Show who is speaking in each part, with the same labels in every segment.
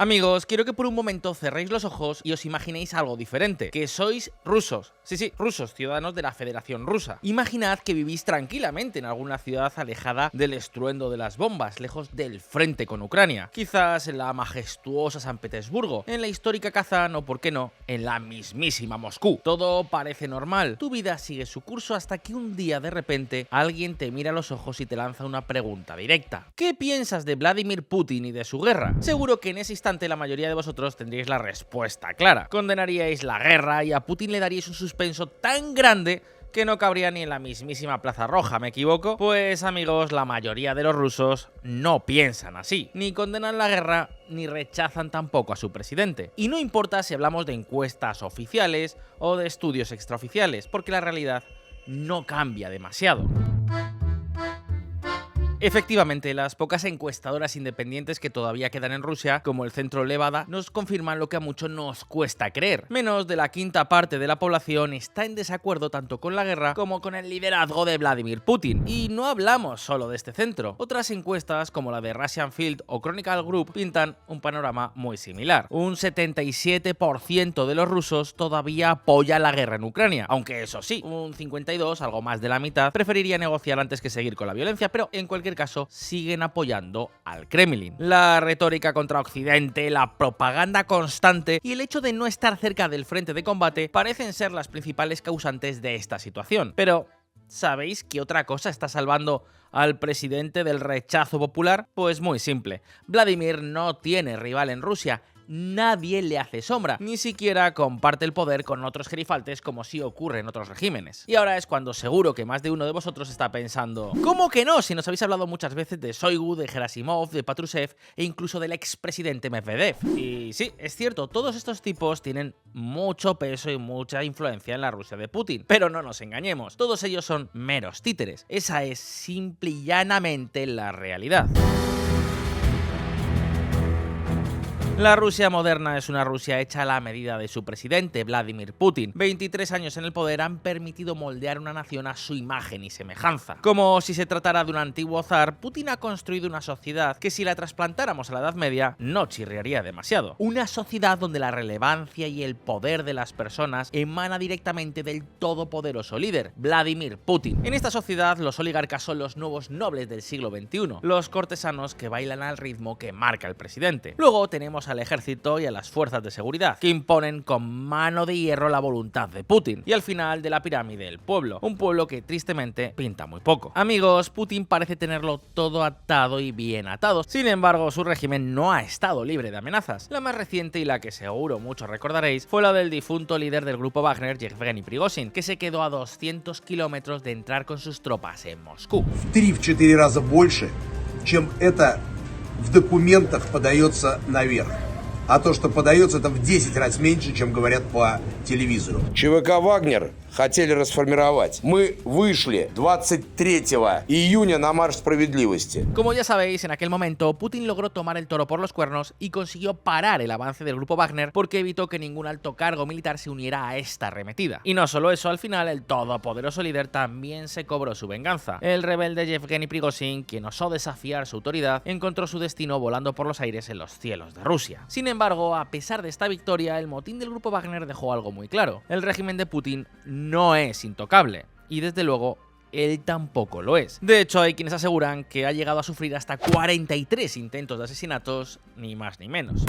Speaker 1: Amigos, quiero que por un momento cerréis los ojos y os imaginéis algo diferente, que sois rusos. Sí, rusos, ciudadanos de la Federación Rusa. Imaginad que vivís tranquilamente en alguna ciudad alejada del estruendo de las bombas, lejos del frente con Ucrania. Quizás en la majestuosa San Petersburgo, en la histórica Kazán o, por qué no, en la mismísima Moscú. Todo parece normal, tu vida sigue su curso hasta que un día de repente alguien te mira a los ojos y te lanza una pregunta directa. ¿Qué piensas de Vladimir Putin y de su guerra? Seguro que en ese instante la mayoría de vosotros tendríais la respuesta clara. Condenaríais la guerra y a Putin le daríais un suspenso tan grande que no cabría ni en la mismísima Plaza Roja, ¿me equivoco? Pues amigos, la mayoría de los rusos no piensan así, ni condenan la guerra ni rechazan tampoco a su presidente. Y no importa si hablamos de encuestas oficiales o de estudios extraoficiales, porque la realidad no cambia demasiado. Efectivamente, las pocas encuestadoras independientes que todavía quedan en Rusia, como el Centro Levada, nos confirman lo que a muchos nos cuesta creer. Menos de la quinta parte de la población está en desacuerdo tanto con la guerra como con el liderazgo de Vladimir Putin. Y no hablamos solo de este centro. Otras encuestas, como la de Russian Field o Chronicle Group, pintan un panorama muy similar. Un 77% de los rusos todavía apoya la guerra en Ucrania, aunque eso sí, un 52%, algo más de la mitad, preferiría negociar antes que seguir con la violencia, pero en cualquier caso siguen apoyando al Kremlin. La retórica contra Occidente, la propaganda constante y el hecho de no estar cerca del frente de combate parecen ser las principales causantes de esta situación. Pero ¿sabéis qué otra cosa está salvando al presidente del rechazo popular? Pues muy simple. Vladimir no tiene rival en Rusia. Nadie le hace sombra, ni siquiera comparte el poder con otros gerifaltes como sí ocurre en otros regímenes. Y ahora es cuando seguro que más de uno de vosotros está pensando ¿cómo que no? Si nos habéis hablado muchas veces de Shoigu, de Gerasimov, de Patrushev e incluso del expresidente Medvedev. Y sí, es cierto, todos estos tipos tienen mucho peso y mucha influencia en la Rusia de Putin. Pero no nos engañemos, todos ellos son meros títeres. Esa es simple y llanamente la realidad. La Rusia moderna es una Rusia hecha a la medida de su presidente, Vladimir Putin. 23 años en el poder han permitido moldear una nación a su imagen y semejanza. Como si se tratara de un antiguo zar, Putin ha construido una sociedad que si la trasplantáramos a la Edad Media no chirriaría demasiado. Una sociedad donde la relevancia y el poder de las personas emana directamente del todopoderoso líder, Vladimir Putin. En esta sociedad los oligarcas son los nuevos nobles del siglo XXI, los cortesanos que bailan al ritmo que marca el presidente. Luego tenemos al ejército y a las fuerzas de seguridad, que imponen con mano de hierro la voluntad de Putin. Y al final de la pirámide el pueblo, un pueblo que tristemente pinta muy poco. Amigos, Putin parece tenerlo todo atado y bien atado. Sin embargo, su régimen no ha estado libre de amenazas. La más reciente y la que seguro muchos recordaréis fue la del difunto líder del grupo Wagner, Yevgeny Prigozhin, que se quedó a 200 kilómetros de entrar con sus tropas en Moscú.
Speaker 2: В 3-4 раза больше, чем это в документах подается наверх. А то, что подается, это в 10 раз меньше, чем говорят по телевизору. ЧВК «Вагнер» хотели расформировать. Мы вышли 23 июня на марш справедливости.
Speaker 1: Como ya sabéis, en aquel momento Putin logró tomar el toro por los cuernos y consiguió parar el avance del grupo Wagner porque evitó que ningún alto cargo militar se uniera a esta arremetida. Y no solo eso, al final el todopoderoso líder también se cobró su venganza. El rebelde Yevgeny Prigozhin, quien osó desafiar su autoridad, encontró su destino volando por los aires en los cielos de Rusia. Sin embargo, a pesar de esta victoria, el motín del grupo Wagner dejó algo muy claro. El régimen de Putin no es intocable, y desde luego él tampoco lo es. De hecho, hay quienes aseguran que ha llegado a sufrir hasta 43 intentos de asesinatos, ni más ni menos.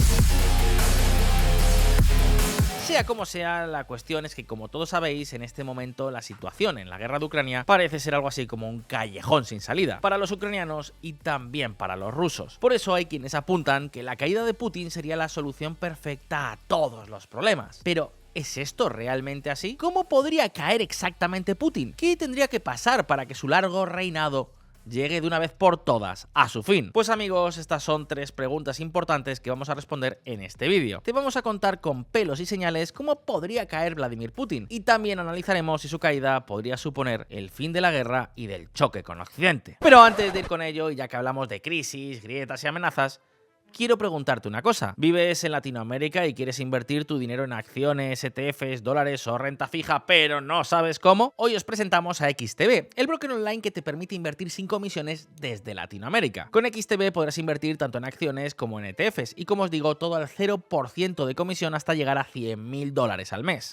Speaker 1: Sea como sea, la cuestión es que, como todos sabéis, en este momento la situación en la guerra de Ucrania parece ser algo así como un callejón sin salida, para los ucranianos y también para los rusos. Por eso hay quienes apuntan que la caída de Putin sería la solución perfecta a todos los problemas. Pero ¿es esto realmente así? ¿Cómo podría caer exactamente Putin? ¿Qué tendría que pasar para que su largo reinado llegue de una vez por todas a su fin? Pues amigos, estas son 3 preguntas importantes que vamos a responder en este vídeo. Te vamos a contar con pelos y señales cómo podría caer Vladimir Putin y también analizaremos si su caída podría suponer el fin de la guerra y del choque con Occidente. Pero antes de ir con ello, y ya que hablamos de crisis, grietas y amenazas, quiero preguntarte una cosa. ¿Vives en Latinoamérica y quieres invertir tu dinero en acciones, ETFs, dólares o renta fija, pero no sabes cómo? Hoy os presentamos a XTB, el broker online que te permite invertir sin comisiones desde Latinoamérica. Con XTB podrás invertir tanto en acciones como en ETFs y, como os digo, todo al 0% de comisión hasta llegar a $100.000 al mes.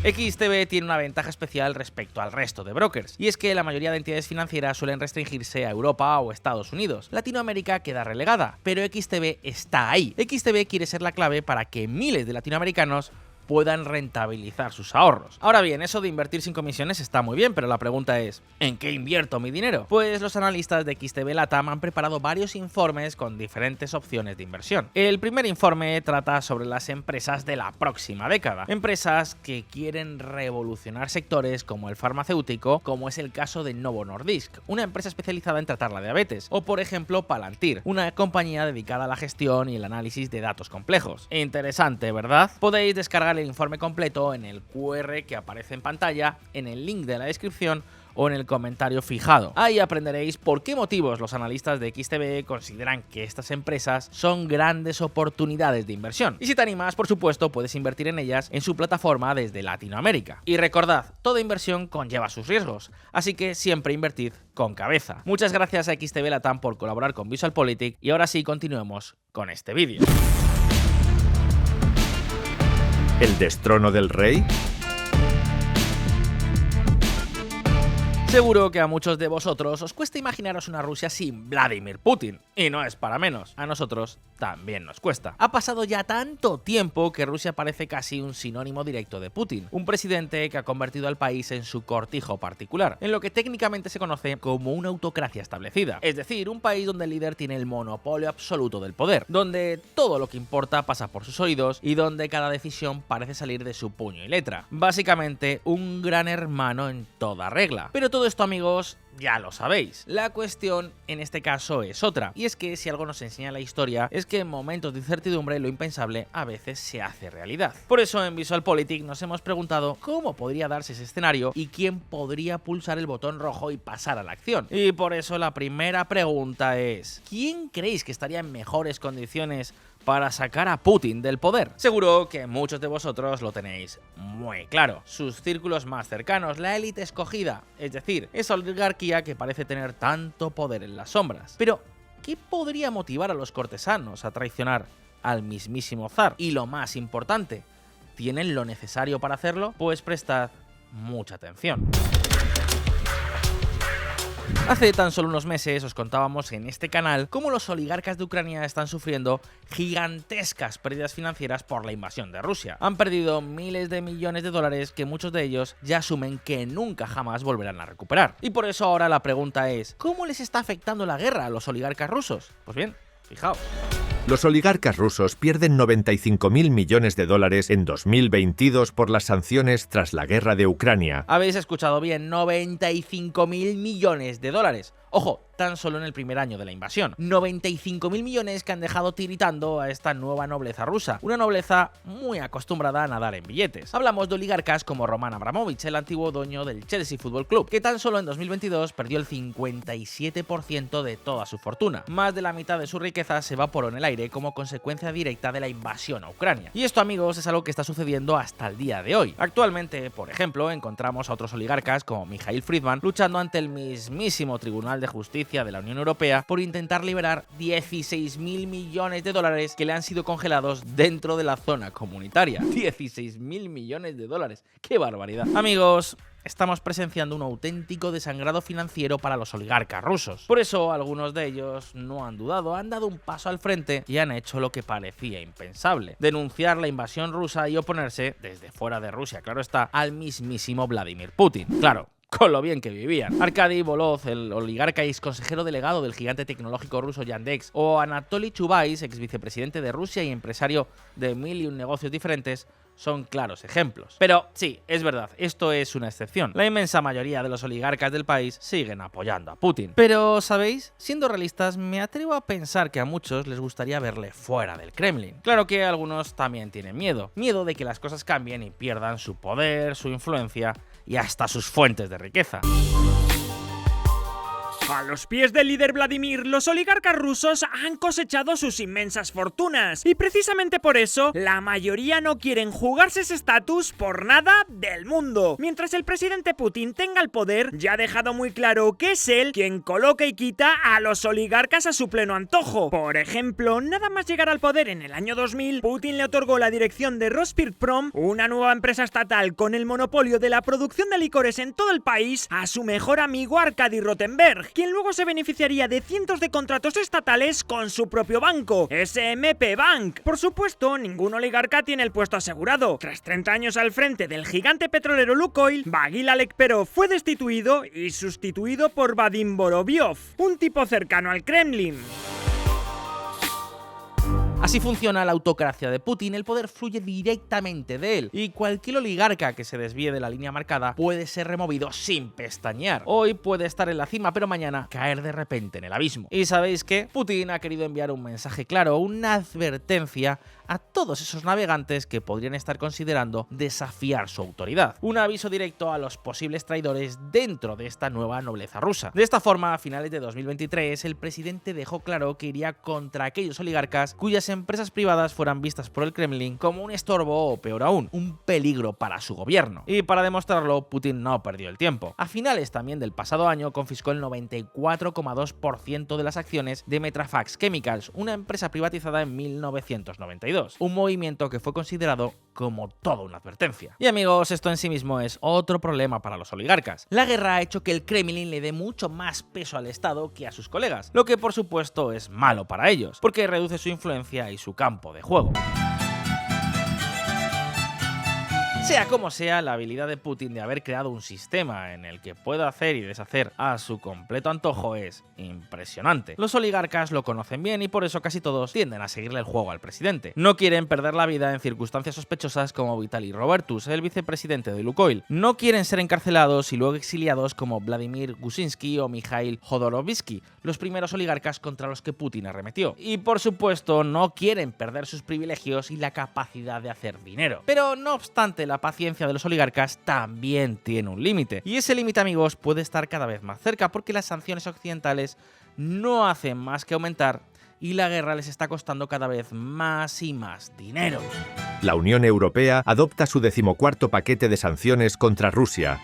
Speaker 1: XTB tiene una ventaja especial respecto al resto de brokers, y es que la mayoría de entidades financieras suelen restringirse a Europa o Estados Unidos. Latinoamérica queda relegada, pero XTB está ahí. XTB quiere ser la clave para que miles de latinoamericanos puedan rentabilizar sus ahorros. Ahora bien, eso de invertir sin comisiones está muy bien, pero la pregunta es, ¿en qué invierto mi dinero? Pues los analistas de XTB Latam han preparado varios informes con diferentes opciones de inversión. El primer informe trata sobre las empresas de la próxima década, empresas que quieren revolucionar sectores como el farmacéutico, como es el caso de Novo Nordisk, una empresa especializada en tratar la diabetes, o por ejemplo Palantir, una compañía dedicada a la gestión y el análisis de datos complejos. Interesante, ¿verdad? Podéis descargar el informe completo en el QR que aparece en pantalla, en el link de la descripción o en el comentario fijado. Ahí aprenderéis por qué motivos los analistas de XTB consideran que estas empresas son grandes oportunidades de inversión. Y si te animas, por supuesto, puedes invertir en ellas en su plataforma desde Latinoamérica. Y recordad, toda inversión conlleva sus riesgos, así que siempre invertid con cabeza. Muchas gracias a XTB Latam por colaborar con VisualPolitik y ahora sí, continuemos con este vídeo.
Speaker 3: ¿El destrono del rey?
Speaker 1: Seguro que a muchos de vosotros os cuesta imaginaros una Rusia sin Vladimir Putin, y no es para menos, a nosotros también nos cuesta. Ha pasado ya tanto tiempo que Rusia parece casi un sinónimo directo de Putin, un presidente que ha convertido al país en su cortijo particular, en lo que técnicamente se conoce como una autocracia establecida, es decir, un país donde el líder tiene el monopolio absoluto del poder, donde todo lo que importa pasa por sus oídos y donde cada decisión parece salir de su puño y letra. Básicamente, un gran hermano en toda regla. Pero todo esto, amigos, ya lo sabéis. La cuestión en este caso es otra, y es que si algo nos enseña la historia es que en momentos de incertidumbre lo impensable a veces se hace realidad. Por eso en VisualPolitik nos hemos preguntado cómo podría darse ese escenario y quién podría pulsar el botón rojo y pasar a la acción. Y por eso la primera pregunta es, ¿quién creéis que estaría en mejores condiciones para sacar a Putin del poder? Seguro que muchos de vosotros lo tenéis muy claro. Sus círculos más cercanos, la élite escogida, es decir, esa oligarquía que parece tener tanto poder en las sombras. Pero, ¿qué podría motivar a los cortesanos a traicionar al mismísimo zar? Y lo más importante, ¿tienen lo necesario para hacerlo? Pues prestad mucha atención. Hace tan solo unos meses os contábamos en este canal cómo los oligarcas de Ucrania están sufriendo gigantescas pérdidas financieras por la invasión de Rusia. Han perdido miles de millones de dólares que muchos de ellos ya asumen que nunca jamás volverán a recuperar. Y por eso ahora la pregunta es, ¿cómo les está afectando la guerra a los oligarcas rusos? Pues bien, fijaos.
Speaker 3: Los oligarcas rusos pierden 95.000 millones de dólares en 2022 por las sanciones tras la guerra de Ucrania.
Speaker 1: Habéis escuchado bien, 95.000 millones de dólares. Ojo, tan solo en el primer año de la invasión. 95.000 millones que han dejado tiritando a esta nueva nobleza rusa, una nobleza muy acostumbrada a nadar en billetes. Hablamos de oligarcas como Roman Abramovich, el antiguo dueño del Chelsea Football Club, que tan solo en 2022 perdió el 57% de toda su fortuna. Más de la mitad de su riqueza se evaporó en el aire como consecuencia directa de la invasión a Ucrania. Y esto, amigos, es algo que está sucediendo hasta el día de hoy. Actualmente, por ejemplo, encontramos a otros oligarcas como Mikhail Fridman luchando ante el mismísimo Tribunal de Justicia de la Unión Europea por intentar liberar 16.000 millones de dólares que le han sido congelados dentro de la zona comunitaria. 16.000 millones de dólares. ¡Qué barbaridad! Amigos, estamos presenciando un auténtico desangrado financiero para los oligarcas rusos. Por eso, algunos de ellos no han dudado, han dado un paso al frente y han hecho lo que parecía impensable: denunciar la invasión rusa y oponerse, desde fuera de Rusia, claro está, al mismísimo Vladimir Putin. Claro, con lo bien que vivían. Arkady Volov, el oligarca y ex consejero delegado del gigante tecnológico ruso Yandex, o Anatoly Chubais, ex vicepresidente de Rusia y empresario de 1001 negocios diferentes, son claros ejemplos. Pero sí, es verdad, esto es una excepción. La inmensa mayoría de los oligarcas del país siguen apoyando a Putin. Pero, ¿sabéis? Siendo realistas, me atrevo a pensar que a muchos les gustaría verle fuera del Kremlin. Claro que algunos también tienen miedo. Miedo de que las cosas cambien y pierdan su poder, su influencia y hasta sus fuentes de riqueza.
Speaker 4: A los pies del líder Vladimir, los oligarcas rusos han cosechado sus inmensas fortunas y precisamente por eso la mayoría no quieren jugarse ese estatus por nada del mundo. Mientras el presidente Putin tenga el poder, ya ha dejado muy claro que es él quien coloca y quita a los oligarcas a su pleno antojo. Por ejemplo, nada más llegar al poder en el año 2000, Putin le otorgó la dirección de Rospirtprom, una nueva empresa estatal con el monopolio de la producción de licores en todo el país, a su mejor amigo Arkady Rotenberg, quien luego se beneficiaría de cientos de contratos estatales con su propio banco, SMP Bank. Por supuesto, ningún oligarca tiene el puesto asegurado. Tras 30 años al frente del gigante petrolero Lukoil, Bagil Alekperov fue destituido y sustituido por Vadim Vorobyov, un tipo cercano al Kremlin.
Speaker 1: Así funciona la autocracia de Putin, el poder fluye directamente de él, y cualquier oligarca que se desvíe de la línea marcada puede ser removido sin pestañear. Hoy puede estar en la cima, pero mañana caer de repente en el abismo. ¿Y sabéis qué? Putin ha querido enviar un mensaje claro, una advertencia a todos esos navegantes que podrían estar considerando desafiar su autoridad. Un aviso directo a los posibles traidores dentro de esta nueva nobleza rusa. De esta forma, a finales de 2023, el presidente dejó claro que iría contra aquellos oligarcas cuyas empresas privadas fueran vistas por el Kremlin como un estorbo o, peor aún, un peligro para su gobierno. Y para demostrarlo, Putin no perdió el tiempo. A finales también del pasado año confiscó el 94,2% de las acciones de Metrafax Chemicals, una empresa privatizada en 1992. Un movimiento que fue considerado como toda una advertencia. Y amigos, esto en sí mismo es otro problema para los oligarcas. La guerra ha hecho que el Kremlin le dé mucho más peso al Estado que a sus colegas, lo que por supuesto es malo para ellos, porque reduce su influencia y su campo de juego. Sea como sea, la habilidad de Putin de haber creado un sistema en el que pueda hacer y deshacer a su completo antojo es impresionante. Los oligarcas lo conocen bien y por eso casi todos tienden a seguirle el juego al presidente. No quieren perder la vida en circunstancias sospechosas como Vitaly Robertus, el vicepresidente de Lukoil. No quieren ser encarcelados y luego exiliados como Vladimir Gusinsky o Mikhail Jodorowsky, los primeros oligarcas contra los que Putin arremetió. Y por supuesto, no quieren perder sus privilegios y la capacidad de hacer dinero. Pero no obstante, la paciencia de los oligarcas también tiene un límite. Y ese límite, amigos, puede estar cada vez más cerca porque las sanciones occidentales no hacen más que aumentar y la guerra les está costando cada vez más y más dinero.
Speaker 3: La Unión Europea adopta su 14º paquete de sanciones contra Rusia.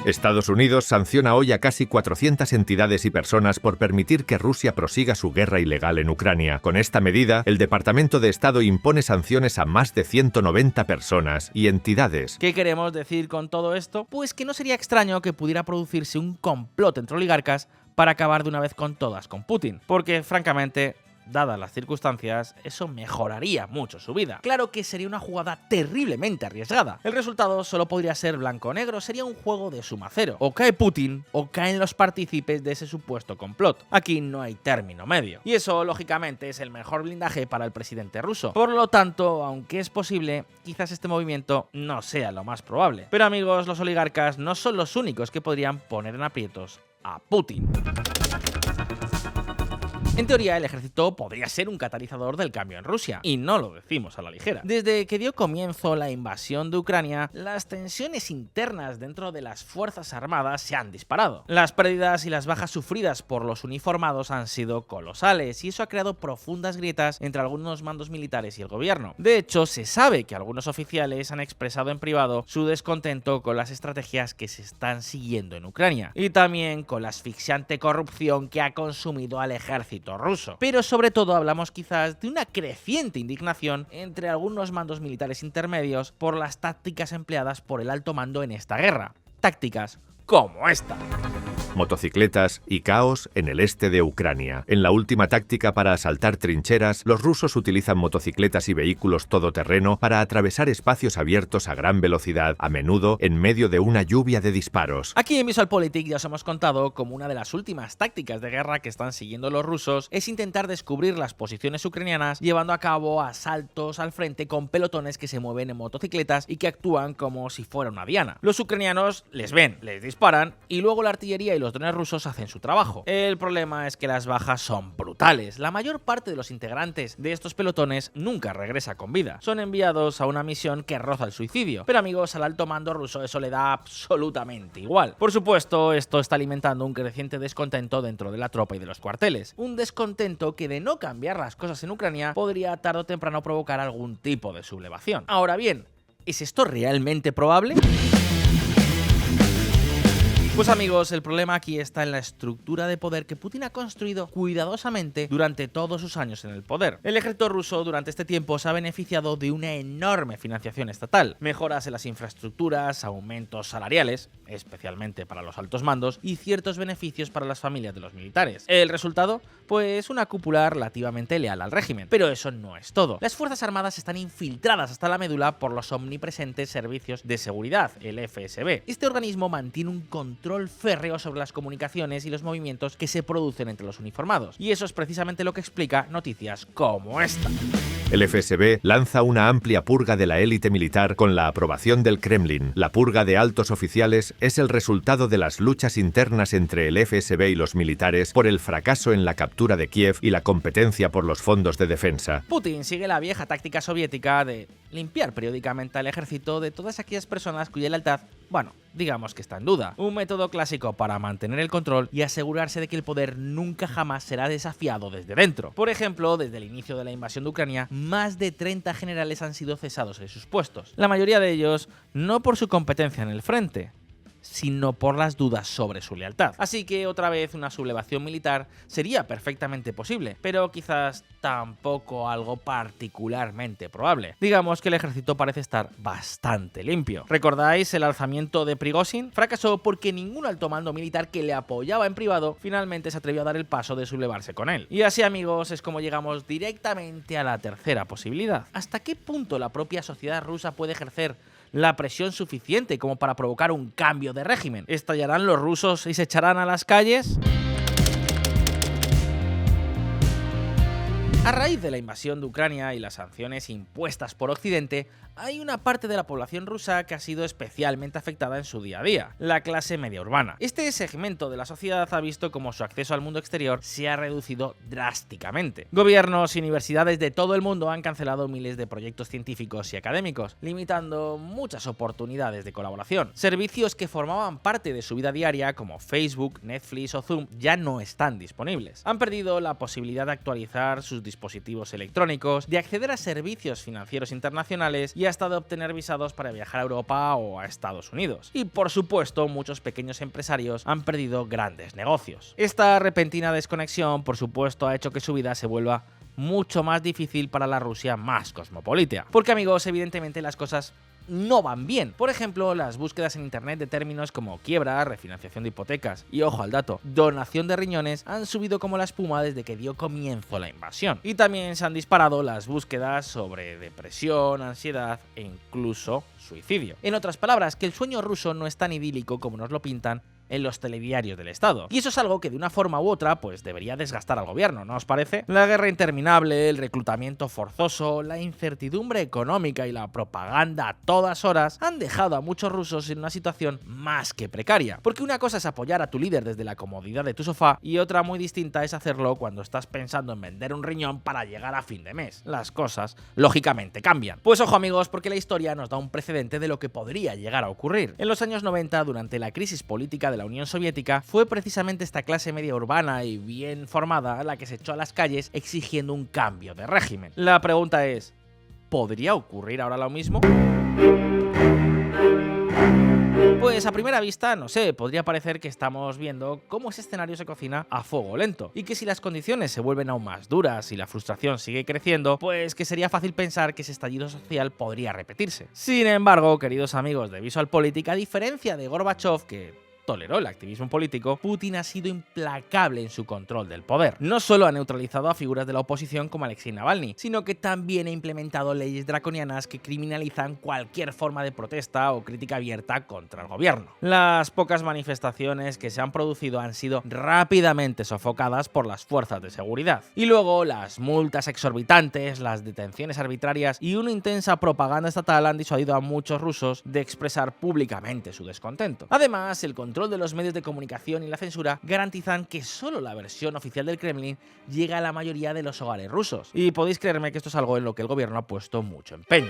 Speaker 3: Estados Unidos sanciona hoy a casi 400 entidades y personas por permitir que Rusia prosiga su guerra ilegal en Ucrania. Con esta medida, el Departamento de Estado impone sanciones a más de 190 personas y entidades.
Speaker 1: ¿Qué queremos decir con todo esto? Pues que no sería extraño que pudiera producirse un complot entre oligarcas para acabar de una vez con todas con Putin, porque francamente, dadas las circunstancias, eso mejoraría mucho su vida. Claro que sería una jugada terriblemente arriesgada. El resultado solo podría ser blanco o negro, sería un juego de suma cero. O cae Putin, o caen los partícipes de ese supuesto complot. Aquí no hay término medio. Y eso, lógicamente, es el mejor blindaje para el presidente ruso. Por lo tanto, aunque es posible, quizás este movimiento no sea lo más probable. Pero amigos, los oligarcas no son los únicos que podrían poner en aprietos a Putin. En teoría, el ejército podría ser un catalizador del cambio en Rusia, y no lo decimos a la ligera. Desde que dio comienzo la invasión de Ucrania, las tensiones internas dentro de las fuerzas armadas se han disparado. Las pérdidas y las bajas sufridas por los uniformados han sido colosales, y eso ha creado profundas grietas entre algunos mandos militares y el gobierno. De hecho, se sabe que algunos oficiales han expresado en privado su descontento con las estrategias que se están siguiendo en Ucrania, y también con la asfixiante corrupción que ha consumido al ejército ruso. Pero sobre todo hablamos quizás de una creciente indignación entre algunos mandos militares intermedios por las tácticas empleadas por el alto mando en esta guerra. Tácticas como esta.
Speaker 3: Motocicletas y caos en el este de Ucrania. En la última táctica para asaltar trincheras, los rusos utilizan motocicletas y vehículos todoterreno para atravesar espacios abiertos a gran velocidad, a menudo en medio de una lluvia de disparos.
Speaker 1: Aquí en VisualPolitik ya os hemos contado como una de las últimas tácticas de guerra que están siguiendo los rusos es intentar descubrir las posiciones ucranianas llevando a cabo asaltos al frente con pelotones que se mueven en motocicletas y que actúan como si fuera una diana. Los ucranianos les ven, les disparan y luego la artillería y los los drones rusos hacen su trabajo. El problema es que las bajas son brutales. La mayor parte de los integrantes de estos pelotones nunca regresa con vida. Son enviados a una misión que roza el suicidio. Pero amigos, al alto mando ruso eso le da absolutamente igual. Por supuesto, esto está alimentando un creciente descontento dentro de la tropa y de los cuarteles. Un descontento que, de no cambiar las cosas en Ucrania, podría tarde o temprano provocar algún tipo de sublevación. Ahora bien, ¿es esto realmente probable? Pues amigos, el problema aquí está en la estructura de poder que Putin ha construido cuidadosamente durante todos sus años en el poder. El ejército ruso durante este tiempo se ha beneficiado de una enorme financiación estatal, mejoras en las infraestructuras, aumentos salariales, especialmente para los altos mandos, y ciertos beneficios para las familias de los militares. ¿El resultado? Pues una cúpula relativamente leal al régimen. Pero eso no es todo. Las Fuerzas Armadas están infiltradas hasta la médula por los omnipresentes servicios de seguridad, el FSB. Este organismo mantiene un control férreo sobre las comunicaciones y los movimientos que se producen entre los uniformados. Y eso es precisamente lo que explica noticias como esta.
Speaker 3: El FSB lanza una amplia purga de la élite militar con la aprobación del Kremlin. La purga de altos oficiales es el resultado de las luchas internas entre el FSB y los militares por el fracaso en la captura de Kiev y la competencia por los fondos de defensa.
Speaker 1: Putin sigue la vieja táctica soviética de limpiar periódicamente al ejército de todas aquellas personas cuya lealtad, bueno, digamos que está en duda. Un método clásico para mantener el control y asegurarse de que el poder nunca jamás será desafiado desde dentro. Por ejemplo, desde el inicio de la invasión de Ucrania, más de 30 generales han sido cesados de sus puestos. La mayoría de ellos no por su competencia en el frente, sino por las dudas sobre su lealtad. Así que otra vez una sublevación militar sería perfectamente posible, pero quizás tampoco algo particularmente probable. Digamos que el ejército parece estar bastante limpio. ¿Recordáis el alzamiento de Prigozhin? Fracasó porque ningún alto mando militar que le apoyaba en privado finalmente se atrevió a dar el paso de sublevarse con él. Y así, amigos, es como llegamos directamente a la tercera posibilidad. ¿Hasta qué punto la propia sociedad rusa puede ejercer la presión suficiente como para provocar un cambio de régimen? ¿Estallarán los rusos y se echarán a las calles? A raíz de la invasión de Ucrania y las sanciones impuestas por Occidente, hay una parte de la población rusa que ha sido especialmente afectada en su día a día, la clase media urbana. Este segmento de la sociedad ha visto cómo su acceso al mundo exterior se ha reducido drásticamente. Gobiernos y universidades de todo el mundo han cancelado miles de proyectos científicos y académicos, limitando muchas oportunidades de colaboración. Servicios que formaban parte de su vida diaria, como Facebook, Netflix o Zoom, ya no están disponibles. Han perdido la posibilidad de actualizar sus dispositivos electrónicos, de acceder a servicios financieros internacionales y hasta de obtener visados para viajar a Europa o a Estados Unidos. Y por supuesto, muchos pequeños empresarios han perdido grandes negocios. Esta repentina desconexión, por supuesto, ha hecho que su vida se vuelva mucho más difícil para la Rusia más cosmopolita. Porque, amigos, evidentemente las cosas no van bien. Por ejemplo, las búsquedas en internet de términos como quiebra, refinanciación de hipotecas y, ojo al dato, donación de riñones han subido como la espuma desde que dio comienzo la invasión. Y también se han disparado las búsquedas sobre depresión, ansiedad e incluso suicidio. En otras palabras, que el sueño ruso no es tan idílico como nos lo pintan en los telediarios del Estado. Y eso es algo que de una forma u otra pues debería desgastar al gobierno, ¿no os parece? La guerra interminable, el reclutamiento forzoso, la incertidumbre económica y la propaganda a todas horas han dejado a muchos rusos en una situación más que precaria. Porque una cosa es apoyar a tu líder desde la comodidad de tu sofá y otra muy distinta es hacerlo cuando estás pensando en vender un riñón para llegar a fin de mes. Las cosas, lógicamente, cambian. Pues ojo, amigos, porque la historia nos da un precedente de lo que podría llegar a ocurrir. En los años 90, durante la crisis política de la Unión Soviética, fue precisamente esta clase media urbana y bien formada la que se echó a las calles exigiendo un cambio de régimen. La pregunta es, ¿podría ocurrir ahora lo mismo? Pues a primera vista, no sé, podría parecer que estamos viendo cómo ese escenario se cocina a fuego lento, y que si las condiciones se vuelven aún más duras y la frustración sigue creciendo, pues que sería fácil pensar que ese estallido social podría repetirse. Sin embargo, queridos amigos de VisualPolitik, a diferencia de Gorbachev, que toleró el activismo político, Putin ha sido implacable en su control del poder. No solo ha neutralizado a figuras de la oposición como Alexei Navalny, sino que también ha implementado leyes draconianas que criminalizan cualquier forma de protesta o crítica abierta contra el gobierno. Las pocas manifestaciones que se han producido han sido rápidamente sofocadas por las fuerzas de seguridad. Y luego las multas exorbitantes, las detenciones arbitrarias y una intensa propaganda estatal han disuadido a muchos rusos de expresar públicamente su descontento. Además, el control control de los medios de comunicación y la censura garantizan que solo la versión oficial del Kremlin llega a la mayoría de los hogares rusos. Y podéis creerme que esto es algo en lo que el gobierno ha puesto mucho empeño.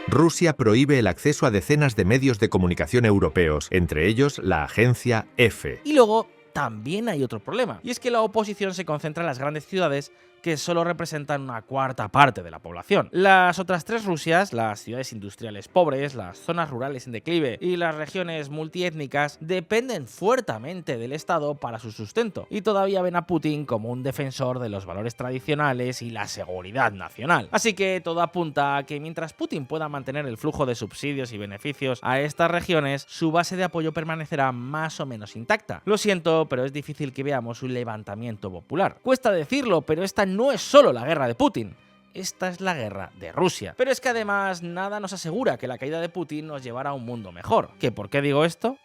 Speaker 3: Rusia prohíbe el acceso a decenas de medios de comunicación europeos, entre ellos la agencia EFE.
Speaker 1: Y luego también hay otro problema, y es que la oposición se concentra en las grandes ciudades que solo representan una cuarta parte de la población. Las otras tres Rusias, las ciudades industriales pobres, las zonas rurales en declive y las regiones multiétnicas, dependen fuertemente del Estado para su sustento, y todavía ven a Putin como un defensor de los valores tradicionales y la seguridad nacional. Así que todo apunta a que mientras Putin pueda mantener el flujo de subsidios y beneficios a estas regiones, su base de apoyo permanecerá más o menos intacta. Lo siento, pero es difícil que veamos un levantamiento popular. Cuesta decirlo, pero esta no es solo la guerra de Putin. Esta es la guerra de Rusia. Pero es que además nada nos asegura que la caída de Putin nos llevará a un mundo mejor. ¿Que por qué digo esto?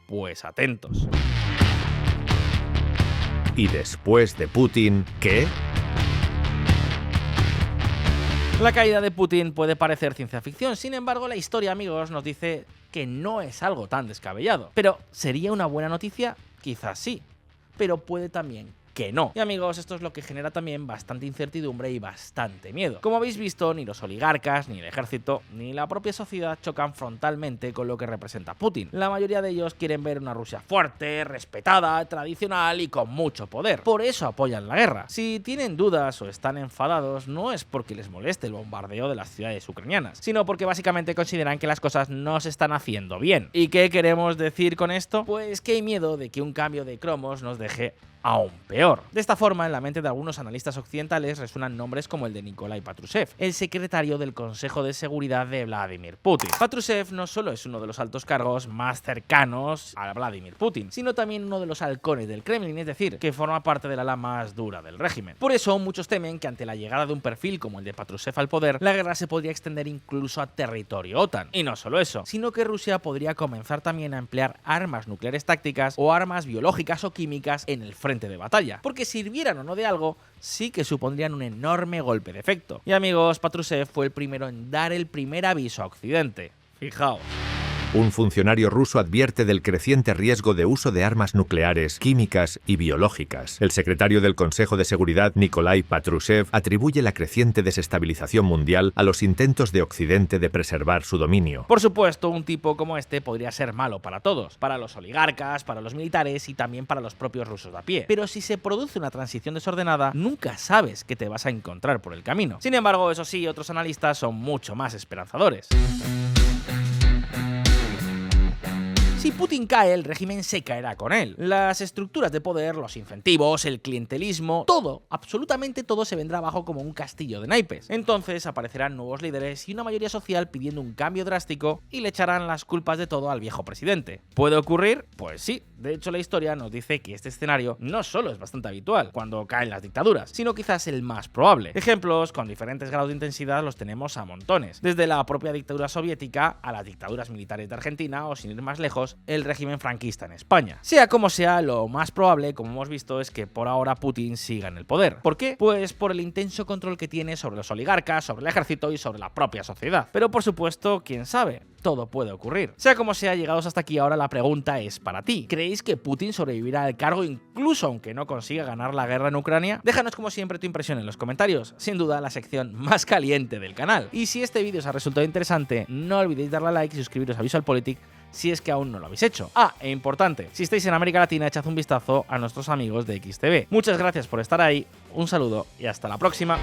Speaker 1: Pues atentos.
Speaker 3: ¿Y después de Putin, qué?
Speaker 1: La caída de Putin puede parecer ciencia ficción, sin embargo la historia, amigos, nos dice que no es algo tan descabellado. Pero ¿sería una buena noticia? Quizás sí, pero puede también que no. Y amigos, esto es lo que genera también bastante incertidumbre y bastante miedo. Como habéis visto, ni los oligarcas, ni el ejército, ni la propia sociedad chocan frontalmente con lo que representa Putin. La mayoría de ellos quieren ver una Rusia fuerte, respetada, tradicional y con mucho poder. Por eso apoyan la guerra. Si tienen dudas o están enfadados, no es porque les moleste el bombardeo de las ciudades ucranianas, sino porque básicamente consideran que las cosas no se están haciendo bien. ¿Y qué queremos decir con esto? Pues que hay miedo de que un cambio de cromos nos deje aún peor. De esta forma, en la mente de algunos analistas occidentales resuenan nombres como el de Nikolai Patrushev, el secretario del Consejo de Seguridad de Vladimir Putin. Patrushev no solo es uno de los altos cargos más cercanos a Vladimir Putin, sino también uno de los halcones del Kremlin, es decir, que forma parte del ala más dura del régimen. Por eso, muchos temen que ante la llegada de un perfil como el de Patrushev al poder, la guerra se podría extender incluso a territorio OTAN. Y no solo eso, sino que Rusia podría comenzar también a emplear armas nucleares tácticas o armas biológicas o químicas en el frente de batalla, porque sirvieran o no de algo, sí que supondrían un enorme golpe de efecto. Y amigos, Patrushev fue el primero en dar el primer aviso a Occidente. Fijaos.
Speaker 3: Un funcionario ruso advierte del creciente riesgo de uso de armas nucleares, químicas y biológicas. El secretario del Consejo de Seguridad, Nikolai Patrushev, atribuye la creciente desestabilización mundial a los intentos de Occidente de preservar su dominio.
Speaker 1: Por supuesto, un tipo como este podría ser malo para todos, para los oligarcas, para los militares y también para los propios rusos de a pie. Pero si se produce una transición desordenada, nunca sabes qué te vas a encontrar por el camino. Sin embargo, eso sí, otros analistas son mucho más esperanzadores. Si Putin cae, el régimen se caerá con él. Las estructuras de poder, los incentivos, el clientelismo, todo, absolutamente todo se vendrá abajo como un castillo de naipes. Entonces aparecerán nuevos líderes y una mayoría social pidiendo un cambio drástico y le echarán las culpas de todo al viejo presidente. ¿Puede ocurrir? Pues sí. De hecho, la historia nos dice que este escenario no solo es bastante habitual cuando caen las dictaduras, sino quizás el más probable. Ejemplos con diferentes grados de intensidad los tenemos a montones, desde la propia dictadura soviética a las dictaduras militares de Argentina o, sin ir más lejos, el régimen franquista en España. Sea como sea, lo más probable, como hemos visto, es que por ahora Putin siga en el poder. ¿Por qué? Pues por el intenso control que tiene sobre los oligarcas, sobre el ejército y sobre la propia sociedad. Pero por supuesto, quién sabe, todo puede ocurrir. Sea como sea, llegados hasta aquí, ahora la pregunta es para ti. ¿Creéis que Putin sobrevivirá al cargo incluso aunque no consiga ganar la guerra en Ucrania? Déjanos como siempre tu impresión en los comentarios, sin duda la sección más caliente del canal. Y si este vídeo os ha resultado interesante, no olvidéis darle a like y suscribiros a VisualPolitik si es que aún no lo habéis hecho. Ah, e importante, si estáis en América Latina, echad un vistazo a nuestros amigos de XTV. Muchas gracias por estar ahí, un saludo y hasta la próxima.